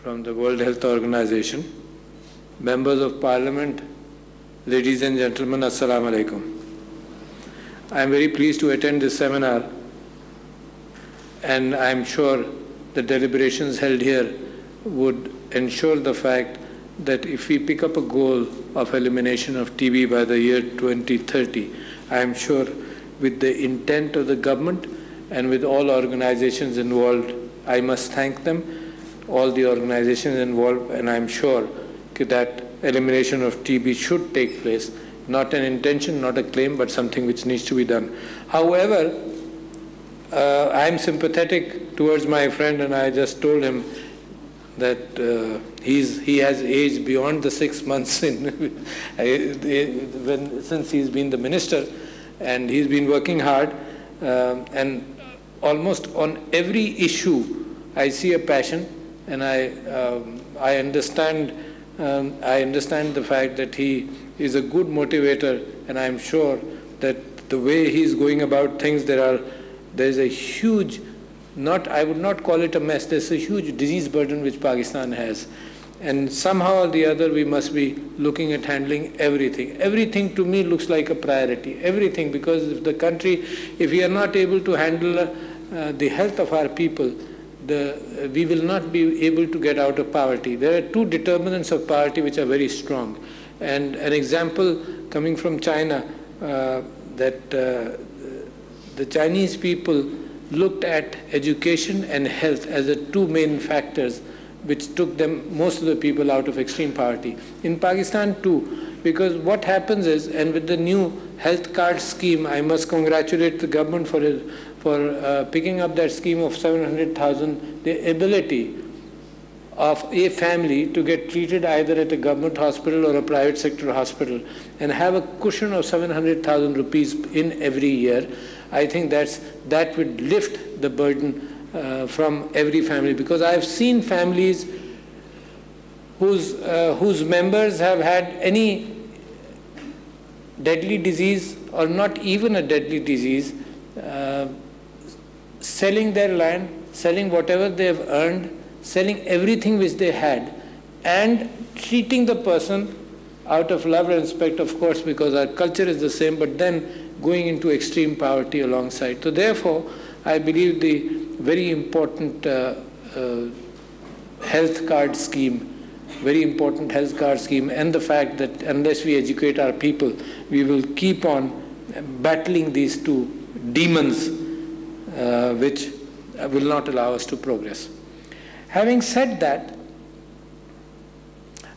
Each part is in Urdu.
from the World Health Organization, members of Parliament, ladies and gentlemen, Assalamu alaikum. I am very pleased to attend this seminar, and I am sure the deliberations held here would ensure the fact that if we pick up a goal of elimination of TB by the year 2030, I am sure with the intent of the government and with all organizations involved, I must thank them, all the organizations involved, and I am sure that elimination of TB should take place. Not an intention, not a claim, but something which needs to be done. However, I am sympathetic towards my friend, and I just told him that he has aged beyond the 6 months since he's been the minister, and he's been working hard, and almost on every issue I see a passion, and I understand the fact that he is a good motivator, and I'm sure that the way he's going about things, there's a huge, I would not call it a mess, there's a huge disease burden which Pakistan has. And somehow or the other we must be looking at handling everything. Everything to me looks like a priority, everything, because if the country, if we are not able to handle the health of our people, we will not be able to get out of poverty. There are two determinants of poverty which are very strong. And an example coming from China, that the Chinese people looked at education and health as the two main factors which took most of the people out of extreme poverty. In Pakistan too, because what happens is, and with the new health card scheme, I must congratulate the government for picking up that scheme of 700,000, the ability of a family to get treated either at a government hospital or a private sector hospital and have a cushion of 700,000 rupees in every year. I think that would lift the burden from every family, because I have seen families whose members have had any deadly disease or not even a deadly disease, selling their land, selling whatever they have earned, selling everything which they had, and treating the person out of love and respect, of course, because our culture is the same, but then going into extreme poverty alongside. So therefore, I believe the very important health card scheme, and the fact that unless we educate our people, we will keep on battling these two demons which will not allow us to progress. Having said that,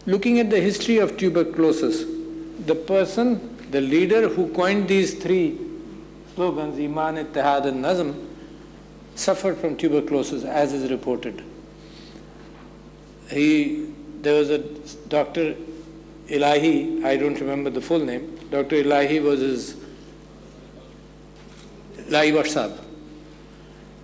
looking at the history of tuberculosis, the leader who coined these three slogans, Iman, Ittihad and Nazm, suffered from tuberculosis, as is reported. There was a Dr. Elahi, I don't remember the full name, Dr. Elahi was his, Elahi Bhatt Sahab.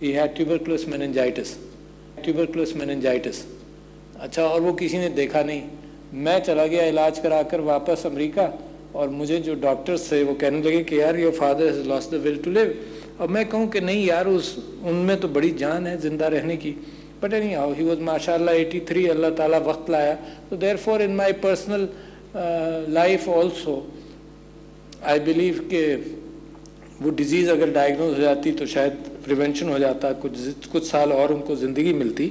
he had tuberculous meningitis. tuberculosis meningitis. اچھا, اور وہ کسی نے دیکھا نہیں. میں چلا گیا علاج کرا کر واپس امریکہ, اور مجھے جو ڈاکٹرز تھے وہ کہنے لگے کہ یار your father has lost the will to live. اور میں کہوں کہ نہیں یار, ان میں تو بڑی جان ہے زندہ رہنے کی. But anyhow, he was mashallah 83, اللہ تعالیٰ وقت لایا. So therefore in my personal life also, I believe کہ وہ ڈیزیز اگر ڈائگنوز ہو جاتی تو شاید پریونشن ہو جاتا, کچھ سال اور ان کو زندگی ملتی.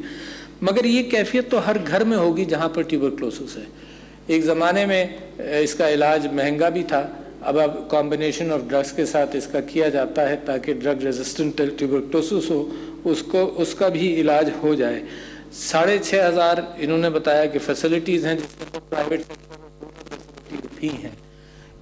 مگر یہ کیفیت تو ہر گھر میں ہوگی جہاں پر ٹیوبرکلوسس ہے. ایک زمانے میں اس کا علاج مہنگا بھی تھا, اب کمبینیشن آف ڈرگس کے ساتھ اس کا کیا جاتا ہے تاکہ ڈرگ ریزسٹنٹ ٹیوبرکلوسس ہو, اس کا بھی علاج ہو جائے. 6,500 انہوں نے بتایا کہ فیسلٹیز ہیں جس میں پرائیویٹ سیکٹر بھی ہیں.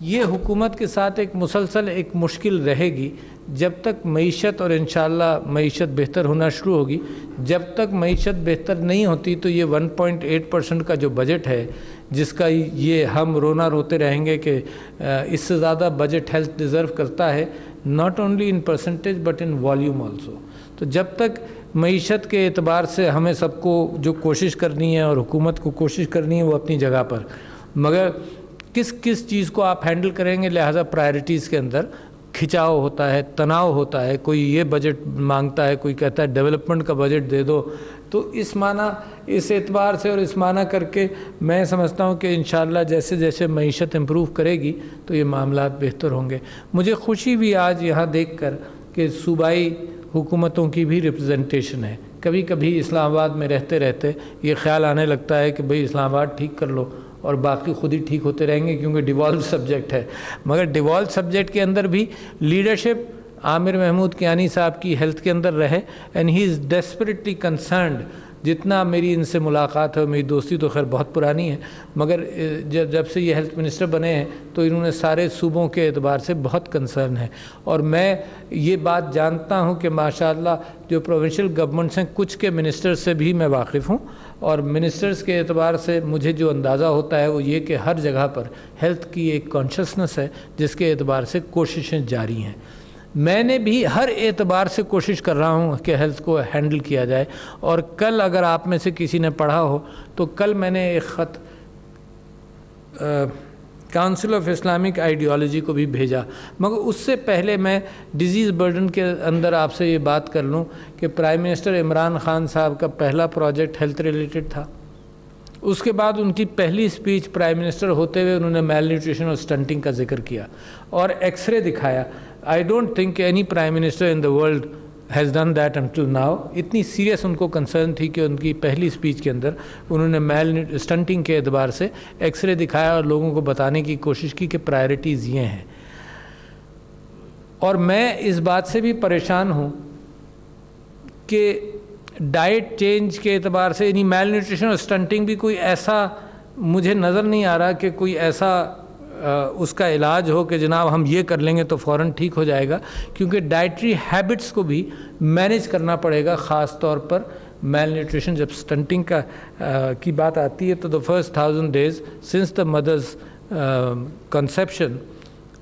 یہ حکومت کے ساتھ ایک مسلسل ایک مشکل رہے گی جب تک معیشت, اور انشاءاللہ معیشت بہتر ہونا شروع ہوگی. جب تک معیشت بہتر نہیں ہوتی تو یہ 1.8% کا جو بجٹ ہے, جس کا یہ ہم رونا روتے رہیں گے کہ اس سے زیادہ بجٹ ہیلتھ ڈیزرو کرتا ہے, not only in percentage but in volume also. تو جب تک معیشت کے اعتبار سے ہمیں سب کو جو کوشش کرنی ہے اور حکومت کو کوشش کرنی ہے وہ اپنی جگہ پر, مگر کس چیز کو آپ ہینڈل کریں گے, لہٰذا پرائرٹیز کے اندر کھچاؤ ہوتا ہے, تناؤ ہوتا ہے. کوئی یہ بجٹ مانگتا ہے, کوئی کہتا ہے ڈیولپمنٹ کا بجٹ دے دو. تو اس اعتبار سے اور اس معنی کر کے میں سمجھتا ہوں کہ انشاءاللہ جیسے جیسے معیشت امپروو کرے گی تو یہ معاملات بہتر ہوں گے. مجھے خوشی بھی آج یہاں دیکھ کر کہ صوبائی حکومتوں کی بھی ریپرزنٹیشن ہے. کبھی کبھی اسلام آباد میں رہتے رہتے یہ خیال آنے لگتا ہے کہ بھئی اسلام آباد ٹھیک کر لو اور باقی خود ہی ٹھیک ہوتے رہیں گے, کیونکہ ڈیوالو سبجیکٹ ہے. مگر ڈیوالو سبجیکٹ کے اندر بھی لیڈرشپ عامر محمود کیانی صاحب کی ہیلتھ کے اندر رہے, and he is desperately concerned. جتنا میری ان سے ملاقات ہے, میری دوستی تو خیر بہت پرانی ہے, مگر جب سے یہ ہیلتھ منسٹر بنے ہیں تو انہوں نے سارے صوبوں کے اعتبار سے بہت کنسرن ہے. اور میں یہ بات جانتا ہوں کہ ماشاءاللہ جو پروونشل گورنمنٹس ہیں, کچھ کے منسٹر سے بھی میں واقف ہوں, اور منسٹرز کے اعتبار سے مجھے جو اندازہ ہوتا ہے وہ یہ کہ ہر جگہ پر ہیلتھ کی ایک کانشسنس ہے جس کے اعتبار سے کوششیں جاری ہیں. میں نے بھی ہر اعتبار سے کوشش کر رہا ہوں کہ ہیلتھ کو ہینڈل کیا جائے. اور کل اگر آپ میں سے کسی نے پڑھا ہو تو کل میں نے ایک خط کاؤنسل آف اسلامک آئیڈیالوجی کو بھی بھیجا. مگر اس سے پہلے میں ڈیزیز برڈن کے اندر آپ سے یہ بات کر لوں کہ پرائم منسٹر عمران خان صاحب کا پہلا پروجیکٹ ہیلتھ ریلیٹڈ تھا. اس کے بعد ان کی پہلی سپیچ پرائم منسٹر ہوتے ہوئے انہوں نے میل نیوٹریشن اور سٹنٹنگ کا ذکر کیا اور ایکس رے دکھایا. I don't think any prime minister in the world has done that until now. اتنی سیریس ان کو کنسرن تھی کہ ان کی پہلی سپیچ کے اندر انہوں نے سٹنٹنگ کے اعتبار سے ایکس رے دکھایا اور لوگوں کو بتانے کی کوشش کی کہ پرائرٹیز یہ ہیں. اور میں اس بات سے بھی پریشان ہوں کہ ڈائٹ چینج کے اعتبار سے یعنی میل نیوٹریشن اور سٹنٹنگ بھی کوئی ایسا مجھے نظر نہیں آ رہا کہ کوئی ایسا اس کا علاج ہو کہ جناب ہم یہ کر لیں گے تو فوراً ٹھیک ہو جائے گا, کیونکہ ڈائٹری ہیبٹس کو بھی مینیج کرنا پڑے گا. خاص طور پر میل نیوٹریشن جب سٹنٹنگ کی بات آتی ہے تو the first 1000 days since the mother's conception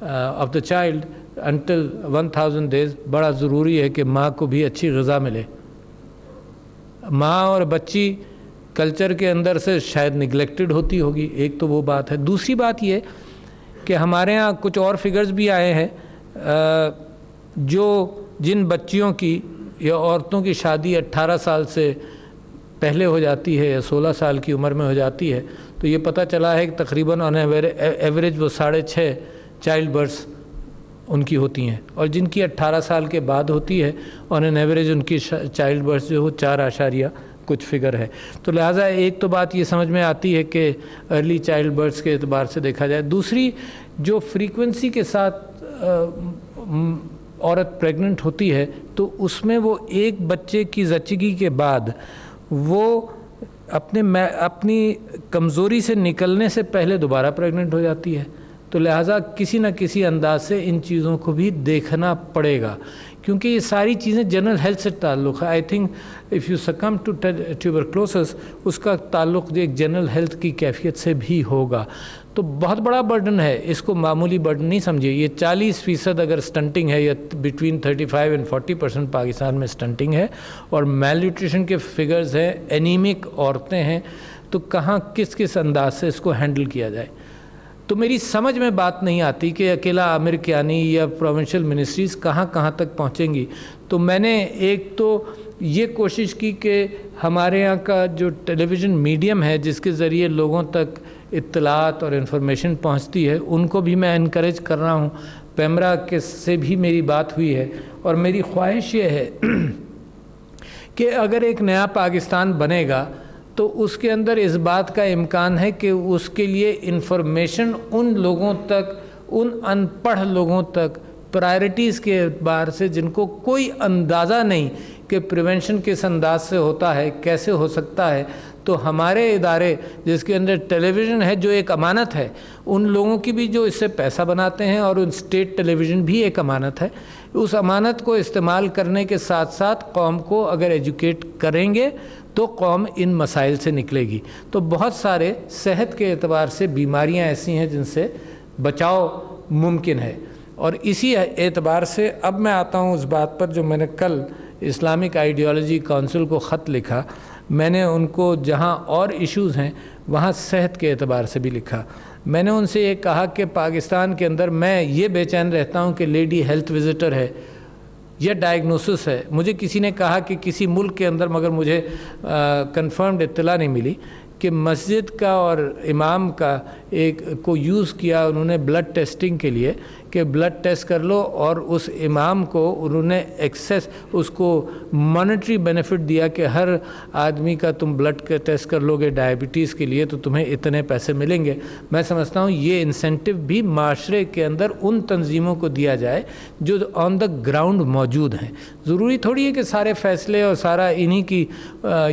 of the child until 1000 days بڑا ضروری ہے کہ ماں کو بھی اچھی غذا ملے. ماں اور بچی کلچر کے اندر سے شاید نگلیکٹڈ ہوتی ہوگی, ایک تو وہ بات ہے. دوسری بات یہ کہ ہمارے ہاں کچھ اور فگرز بھی آئے ہیں جن بچیوں کی یا عورتوں کی شادی 18 سال سے پہلے ہو جاتی ہے یا 16 سال کی عمر میں ہو جاتی ہے, تو یہ پتہ چلا ہے کہ تقریباً آن ایوریج وہ 6.5 چائلڈ برث ان کی ہوتی ہیں, اور جن کی 18 سال کے بعد ہوتی ہے آن این ایوریج ان کی چائلڈ برث جو 4 کچھ فگر ہے. تو لہٰذا ایک تو بات یہ سمجھ میں آتی ہے کہ ارلی چائلڈ برتھ کے اعتبار سے دیکھا جائے. دوسری جو فریکوینسی کے ساتھ عورت پریگننٹ ہوتی ہے تو اس میں وہ ایک بچے کی زچگی کے بعد وہ اپنی کمزوری سے نکلنے سے پہلے دوبارہ پریگننٹ ہو جاتی ہے. تو لہٰذا کسی نہ کسی انداز سے ان چیزوں کو بھی دیکھنا پڑے گا کیونکہ یہ ساری چیزیں جنرل ہیلتھ سے تعلق ہے. I think if you succumb to tuberculosis اس کا تعلق ایک جنرل ہیلتھ کی کیفیت سے بھی ہوگا. تو بہت بڑا برڈن ہے, اس کو معمولی برڈن نہیں سمجھیے. یہ 40% اگر سٹنٹنگ ہے, یا بٹوین 35 and 40% پاکستان میں سٹنٹنگ ہے, اور میل نیوٹریشن کے فگرز ہیں, اینیمک عورتیں ہیں, تو کہاں کس انداز سے اس کو ہینڈل کیا جائے. تو میری سمجھ میں بات نہیں آتی کہ اکیلا عامر کیانی یا پروونشل منسٹریز کہاں تک پہنچیں گی. تو میں نے ایک تو یہ کوشش کی کہ ہمارے یہاں کا جو ٹیلی ویژن میڈیم ہے جس کے ذریعے لوگوں تک اطلاعات اور انفارمیشن پہنچتی ہے, ان کو بھی میں انکریج کر رہا ہوں. پیمرا کے سے بھی میری بات ہوئی ہے, اور میری خواہش یہ ہے کہ اگر ایک نیا پاکستان بنے گا تو اس کے اندر اس بات کا امکان ہے کہ اس کے لیے انفارمیشن ان لوگوں تک, ان ان پڑھ لوگوں تک پرائرٹیز کے اعتبار سے جن کو کوئی اندازہ نہیں کہ پریونشن کس انداز سے ہوتا ہے, کیسے ہو سکتا ہے. تو ہمارے ادارے جس کے اندر ٹیلی ویژن ہے جو ایک امانت ہے, ان لوگوں کی بھی جو اس سے پیسہ بناتے ہیں, اور ان اسٹیٹ ٹیلی ویژن بھی ایک امانت ہے. اس امانت کو استعمال کرنے کے ساتھ ساتھ قوم کو اگر ایجوکیٹ کریں گے تو قوم ان مسائل سے نکلے گی. تو بہت سارے صحت کے اعتبار سے بیماریاں ایسی ہیں جن سے بچاؤ ممکن ہے. اور اسی اعتبار سے اب میں آتا ہوں اس بات پر جو میں نے کل اسلامک آئیڈیالوجی کونسل کو خط لکھا. میں نے ان کو جہاں اور ایشوز ہیں وہاں صحت کے اعتبار سے بھی لکھا. میں نے ان سے یہ کہا کہ پاکستان کے اندر میں یہ بے چین رہتا ہوں کہ لیڈی ہیلتھ وزٹر ہے یا ڈائگنوسس ہے. مجھے کسی نے کہا کہ کسی ملک کے اندر, مگر مجھے کنفرمڈ اطلاع نہیں ملی, کہ مسجد کا اور امام کا ایک کو یوز کیا انہوں نے بلڈ ٹیسٹنگ کے لیے, کہ بلڈ ٹیسٹ کر لو, اور اس امام کو انہوں نے ایکسیس اس کو مانیٹری بینیفٹ دیا کہ ہر آدمی کا تم بلڈ کا ٹیسٹ کر لو گے ڈائبٹیز کے لیے تو تمہیں اتنے پیسے ملیں گے. میں سمجھتا ہوں یہ انسینٹیو بھی معاشرے کے اندر ان تنظیموں کو دیا جائے جو آن دا گراؤنڈ موجود ہیں. ضروری تھوڑی ہے کہ سارے فیصلے اور سارا انہی کی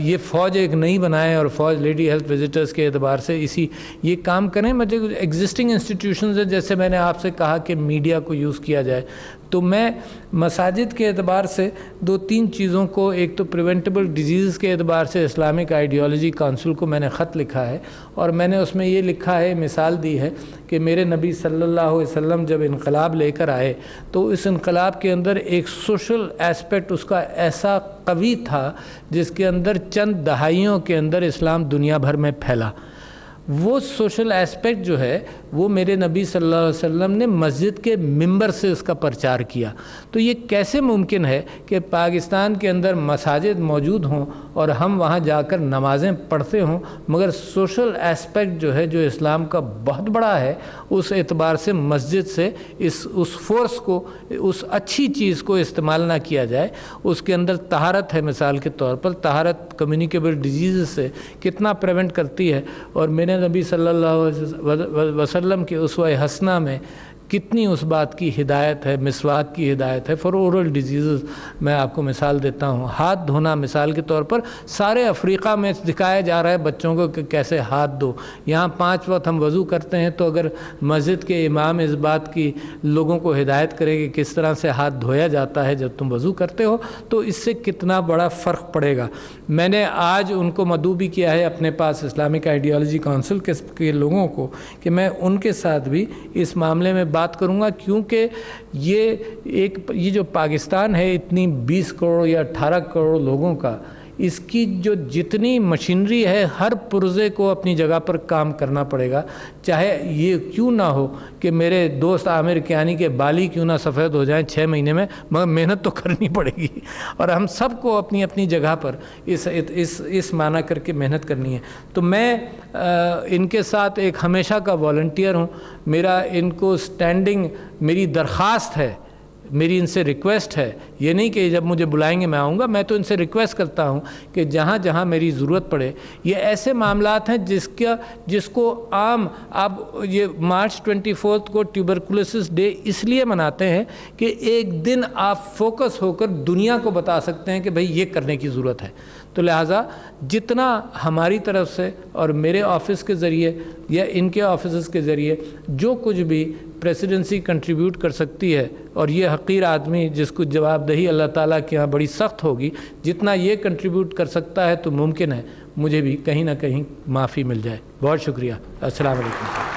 یہ فوج ایک نئی بنائیں اور فوج لیڈی ہیلتھ وزٹرز کے اعتبار سے اسی یہ کام کریں. مجھے ایگزسٹنگ انسٹیٹیوشنز ہیں, جیسے میں نے آپ سے کہا کہ میڈیا کو یوز کیا جائے. تو میں مساجد کے اعتبار سے 2-3 چیزوں کو, ایک تو پریونٹیبل ڈیزیز کے اعتبار سے اسلامک آئیڈیالوجی کونسل کو میں نے خط لکھا ہے, اور میں نے اس میں یہ لکھا ہے, مثال دی ہے کہ میرے نبی صلی اللہ علیہ وسلم جب انقلاب لے کر آئے تو اس انقلاب کے اندر ایک سوشل ایسپیکٹ اس کا ایسا قوی تھا جس کے اندر چند دہائیوں کے اندر اسلام دنیا بھر میں پھیلا. وہ سوشل ایسپیکٹ جو ہے وہ میرے نبی صلی اللہ علیہ وسلم نے مسجد کے ممبر سے اس کا پرچار کیا. تو یہ کیسے ممکن ہے کہ پاکستان کے اندر مساجد موجود ہوں اور ہم وہاں جا کر نمازیں پڑھتے ہوں, مگر سوشل ایسپیکٹ جو ہے جو اسلام کا بہت بڑا ہے اس اعتبار سے مسجد سے اس فورس کو, اس اچھی چیز کو استعمال نہ کیا جائے. اس کے اندر طہارت ہے, مثال کے طور پر طہارت کمیونیکیبل ڈیزیز سے کتنا پریونٹ کرتی ہے, اور میرے نبی صلی اللہ علیہ وسلم کے اسوہ حسنہ میں کتنی اس بات کی ہدایت ہے, مسواک کی ہدایت ہے فار اورل ڈیزیزز. میں آپ کو مثال دیتا ہوں, ہاتھ دھونا مثال کے طور پر سارے افریقہ میں دکھایا جا رہا ہے بچوں کو کہ کیسے ہاتھ دھو. یہاں 5 وقت ہم وضو کرتے ہیں, تو اگر مسجد کے امام اس بات کی لوگوں کو ہدایت کرے کہ کس طرح سے ہاتھ دھویا جاتا ہے جب تم وضو کرتے ہو, تو اس سے کتنا بڑا فرق پڑے گا. میں نے آج ان کو مدعو بھی کیا ہے اپنے پاس اسلامک آئیڈیالوجی کونسل کے لوگوں کو کہ میں ان کے ساتھ بھی اس معاملے میں بات کروں گا, کیونکہ یہ جو پاکستان ہے اتنی 20 کروڑ یا 18 کروڑ لوگوں کا, اس کی جو جتنی مشینری ہے ہر پرزے کو اپنی جگہ پر کام کرنا پڑے گا. چاہے یہ کیوں نہ ہو کہ میرے دوست عامر کیانی کے بالی کیوں نہ سفید ہو جائیں 6 مہینے میں, مگر محنت تو کرنی پڑے گی, اور ہم سب کو اپنی اپنی جگہ پر اس معنی کر کے محنت کرنی ہے. تو میں ان کے ساتھ ایک ہمیشہ کا والنٹیئر ہوں. میرا ان کو سٹینڈنگ میری درخواست ہے, میری ان سے ریکویسٹ ہے, یہ نہیں کہ جب مجھے بلائیں گے میں آؤں گا, میں تو ان سے ریکویسٹ کرتا ہوں کہ جہاں جہاں میری ضرورت پڑے. یہ ایسے معاملات ہیں جس کو عام آپ یہ مارچ 24 کو ٹیوبرکلوسس ڈے اس لیے مناتے ہیں کہ ایک دن آپ فوکس ہو کر دنیا کو بتا سکتے ہیں کہ بھئی یہ کرنے کی ضرورت ہے. تو لہٰذا جتنا ہماری طرف سے اور میرے آفس کے ذریعے یا ان کے آفیسز کے ذریعے جو کچھ بھی پریسیڈنسی کنٹریبیوٹ کر سکتی ہے، اور یہ حقیر آدمی جس کو جواب دہی اللہ تعالیٰ کے ہاں بڑی سخت ہوگی، جتنا یہ کنٹریبیوٹ کر سکتا ہے تو ممکن ہے مجھے بھی کہیں نہ کہیں معافی مل جائے۔ بہت شکریہ، السلام علیکم۔